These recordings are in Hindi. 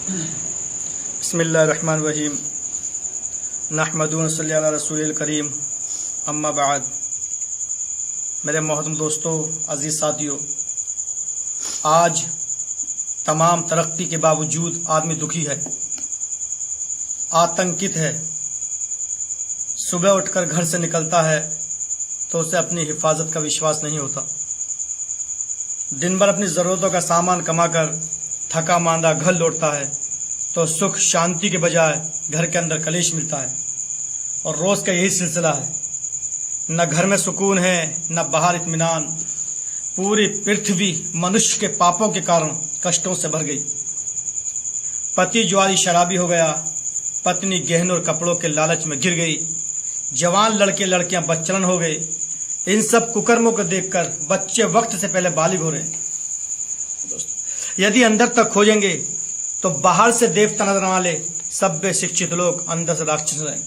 बिस्मिल्लाहिर्रहमानिर्रहीम नहमदुहु व नसल्ली अला रसूलिल करीम अम्मा बाद। मेरे मोहतरम दोस्तों, अजीज़ साथियों, आज तमाम तरक्की के बावजूद आदमी दुखी है, आतंकित है। सुबह उठकर घर से निकलता है तो उसे अपनी हिफाजत का विश्वास नहीं होता। दिन भर अपनी ज़रूरतों का सामान कमाकर थका मांदा घर लौटता है तो सुख शांति के बजाय घर के अंदर कलेश मिलता है। और रोज़ का यही सिलसिला है, न घर में सुकून है न बाहर इत्मीनान। पूरी पृथ्वी मनुष्य के पापों के कारण कष्टों से भर गई। पति जुआरी शराबी हो गया, पत्नी गहनों और कपड़ों के लालच में गिर गई, जवान लड़के लड़कियां बच्चलन हो गए। इन सब कुकर्मों को देखकर बच्चे वक्त से पहले बालिग हो रहे हैं। यदि अंदर तक खोजेंगे तो बाहर से देवता नजर वाले सभ्य शिक्षित लोग अंदर से राक्षस रहेंगे।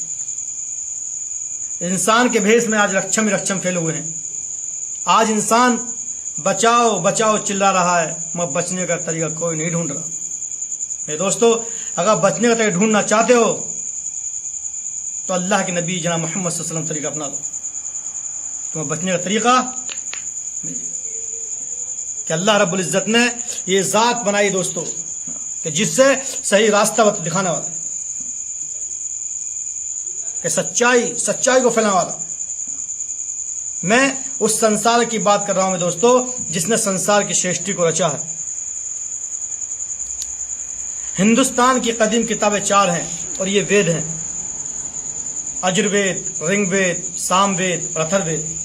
इंसान के भेष में आज रक्षम ही रक्षम फैले हुए हैं। आज इंसान बचाओ बचाओ चिल्ला रहा है, मगर बचने का तरीका कोई नहीं ढूंढ रहा। मेरे दोस्तों, अगर बचने का तरीका ढूंढना चाहते हो तो अल्लाह के नबी जनाब मोहम्मद सल्लल्लाहु अलैहि वसल्लम तरीका अपना दो। तुम्हें बचने का तरीका कि अल्लाह रब्बुल इज्जत ने ये जात बनाई दोस्तों कि जिससे सही रास्ता दिखाने वाला, कि सच्चाई को फैलाने वाला। मैं उस संसार की बात कर रहा हूं मैं दोस्तों, जिसने संसार की सृष्टि को रचा है। हिंदुस्तान की कदीम किताबें 4 हैं और ये वेद हैं: अजुर्वेद, ऋग्वेद, सामवेद और अथर्ववेद।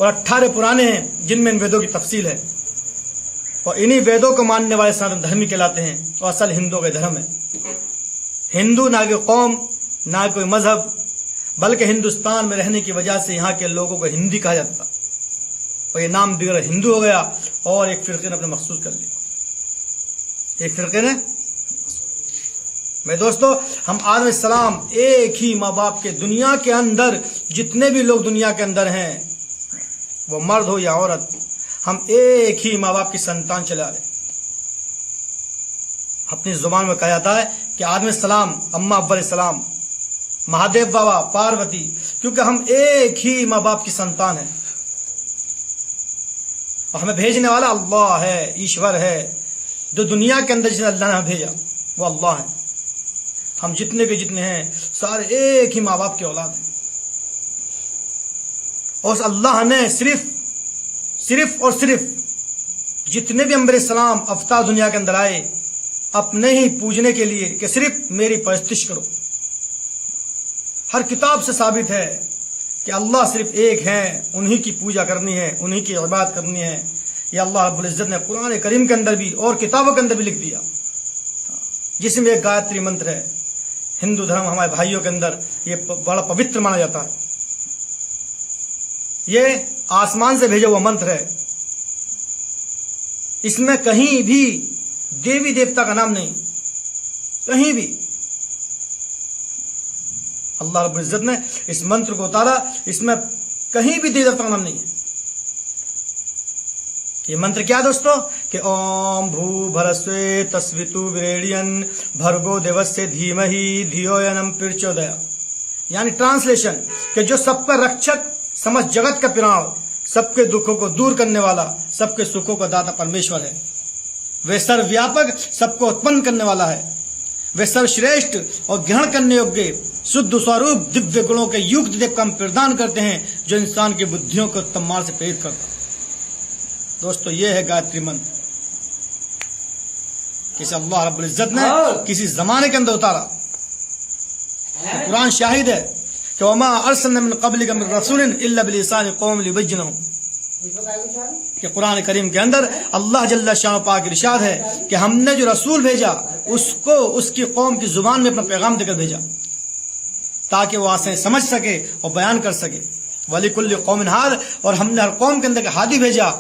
और 18 पुराने हैं जिनमें इन वेदों की तफसील है। और इन्हीं वेदों को मानने वाले सनातन धर्मी कहलाते हैं और असल हिंदुओं का धर्म है। हिंदू ना कोई कौम ना कोई मजहब, बल्कि हिंदुस्तान में रहने की वजह से यहाँ के लोगों को हिंदी कहा जाता था और ये नाम बिगड़ हिंदू हो गया और एक फिरके ने अपने मखसूस कर लिया। एक फिरके ने। मेरे दोस्तों, हम आदम सलाम एक ही माँ बाप के, दुनिया के अंदर जितने भी लोग दुनिया के अंदर हैं, वो मर्द हो या औरत, हम एक ही माँ बाप की संतान चला रहे। अपनी जुबान में कहा जाता है कि आदम सलाम, अम्मा अब्बा सलाम, महादेव बाबा, पार्वती, क्योंकि हम एक ही माँ बाप की संतान है। और हमें भेजने वाला अल्लाह है, ईश्वर है। जो दुनिया के अंदर जिसे अल्लाह ने भेजा वो अल्लाह है। हम जितने के जितने हैं सारे एक ही माँ बाप की औलाद हैं। और उस अल्लाह ने सिर्फ और सिर्फ जितने भी अंबिया सलाम अवतार दुनिया के अंदर आए, अपने ही पूजने के लिए कि सिर्फ मेरी परस्तिश करो। हर किताब से साबित है कि अल्लाह सिर्फ एक है, उन्हीं की पूजा करनी है, उन्हीं की इबादत करनी है। यह अल्लाह रब्बुल इज्जत ने कुरान करीम के अंदर भी और किताबों के अंदर भी लिख दिया, जिसमें एक गायत्री मंत्र है। हिंदू धर्म हमारे भाइयों के अंदर ये बड़ा पवित्र माना जाता है। ये आसमान से भेजा हुआ मंत्र है। इसमें कहीं भी देवी देवता का नाम नहीं, कहीं भी। अल्लाह रब्बुल इज्जत ने इस मंत्र को उतारा, इसमें कहीं भी देवी देवता का नाम नहीं है। ये मंत्र क्या दोस्तों? कि ओम भू भरस्वे तस्वितु विरेडियन भर्गो देवस्य धीमहि धियोयनम प्रचोदया। यानी ट्रांसलेशन कि जो सबका रक्षक, समस्त जगत का प्राण, सबके दुखों को दूर करने वाला, सबके सुखों का दाता परमेश्वर है। वे सर्वव्यापक, सबको उत्पन्न करने वाला है। वे सर्वश्रेष्ठ और ग्रहण करने योग्य शुद्ध स्वरूप दिव्य गुणों के युक्त देव का प्रदान करते हैं, जो इंसान की बुद्धियों को उत्तम मार्ग से प्रेरित करता है। दोस्तों, ये है गायत्री मंत्र। किसी अल्लाह रब्बुल इज्जत ने किसी जमाने के अंदर उतारा। कुरान शाहिद है कि वमा अरसलना मिन क़ब्लिका मिन रसूलिन इल्ला बिलिसानि क़ौमिन लियुबय्यिनहु। कि कुरान करीम के अंदर अल्लाह जल्ल शाह पाक इरशाद है कि हमने जो रसूल भेजा उसको उसकी कौम की जुबान में अपना पैगाम देकर भेजा, ताकि वो आसानी समझ सके और बयान कर सके। वलिकुल्लि क़ौमिन हाद, और हमने हर कौम के अंदर हादी भेजा,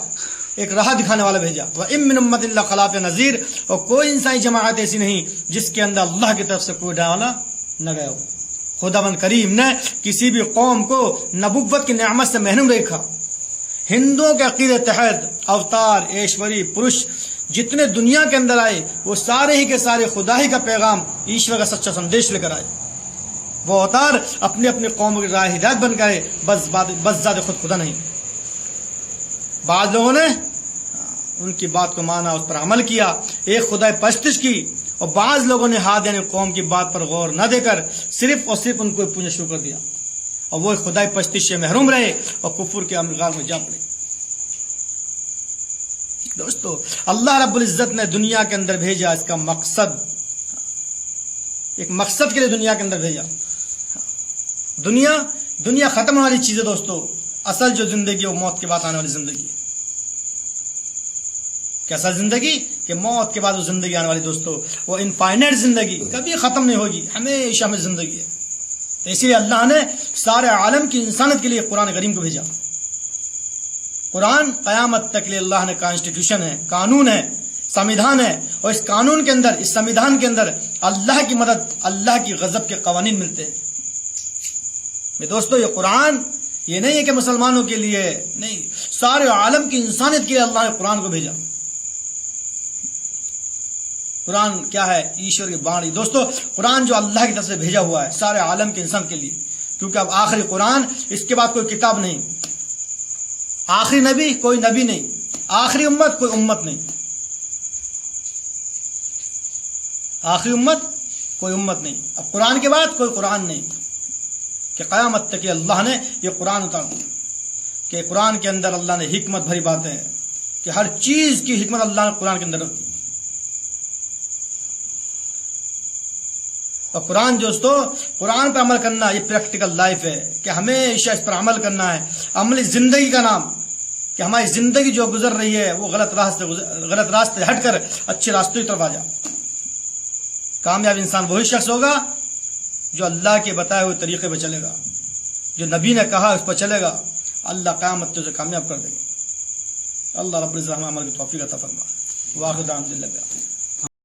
एक राह दिखाने वाला भेजा। व इम मिन उम्मतिन इल्ला खला फ़ीहा नज़ीर, और कोई इंसानी जमात ऐसी नहीं जिसके अंदर अल्लाह की तरफ से कोई डरावना न गया हो। खुदावंद करीम ने किसी भी कौम को नबुव्वत की नेमत से महरूम रखा। हिंदुओं के अकीदे तहत अवतार, ऐश्वरी, पुरुष जितने दुनिया के अंदर आए वो सारे ही के सारे खुदा ही का पैगाम, ईश्वर का सच्चा संदेश लेकर आए। वो अवतार अपने अपने कौम की राह हिदायत बनकर आए, बस ज़्यादा खुद खुदा नहीं। बाद लोगों ने उनकी बात को माना, उस पर अमल किया, एक खुदा परस्तिश की, और बाज लोगों ने हाथ यानी कौम की बात पर गौर न देकर सिर्फ और सिर्फ उनको पूजना शुरू कर दिया, और वो खुदा परस्तिश से महरूम रहे और कुफर के अमलगार में जा पड़े। दोस्तों, अल्लाह रब्बुल इज्जत ने दुनिया के अंदर भेजा, इसका मकसद, एक मकसद के लिए दुनिया के अंदर भेजा। दुनिया खत्म होने वाली चीज है दोस्तों। असल जो जिंदगी है वो मौत के बाद आने वाली जिंदगी है। कैसा जिंदगी कि मौत के बाद वो जिंदगी आने वाली दोस्तों, वो इनफाइनाइट जिंदगी, कभी खत्म नहीं होगी, हमेशा में जिंदगी है। तो इसीलिए अल्लाह ने सारे आलम की इंसानियत के लिए कुरान करीम को भेजा। कुरान कयामत तक के लिए अल्लाह ने कॉन्स्टिट्यूशन है, कानून है, संविधान है, और इस कानून के अंदर, इस संविधान के अंदर अल्लाह की मदद, अल्लाह की गजब के कवानीन मिलते हैं। मैं दोस्तों, ये कुरान ये नहीं है कि मुसलमानों के लिए नहीं, सारे आलम की इंसानियत के लिए अल्लाह ने कुरान को भेजा। कुरान क्या है? ईश्वर की बाणी। दोस्तों, कुरान जो अल्लाह की तरफ से भेजा हुआ है सारे आलम के इंसान के लिए, क्योंकि अब आखिरी कुरान, इसके बाद कोई किताब नहीं, आखिरी नबी कोई नबी नहीं, आखिरी उम्मत कोई उम्मत नहीं, आखिरी उम्मत कोई उम्मत नहीं। अब कुरान के बाद कोई कुरान नहीं, कि क़यामत तक अल्लाह ने ये कुरान उतार दिया, कि कुरान के अंदर अल्लाह ने हिकमत भरी बातें हैं, कि हर चीज की हिकमत अल्लाह ने कुरान के अंदर रखी। और कुरान दोस्तों, कुरान पर अमल करना ये प्रैक्टिकल लाइफ है, कि हमेशा इस पर अमल करना है। अमली जिंदगी का नाम, कि हमारी जिंदगी जो गुजर रही है वो गलत रास्ते हटकर अच्छे रास्ते की तरफ आ जाए। कामयाब इंसान वही शख्स होगा जो अल्लाह के बताए हुए तरीके पर चलेगा, जो नबी ने कहा उस पर चलेगा। अल्लाह क़यामत तक उसे कामयाब कर देंगे। अल्लाह रब्बुल इज्जत हमें अमल की तौफीक अता फरमाए। वाखिर दाम।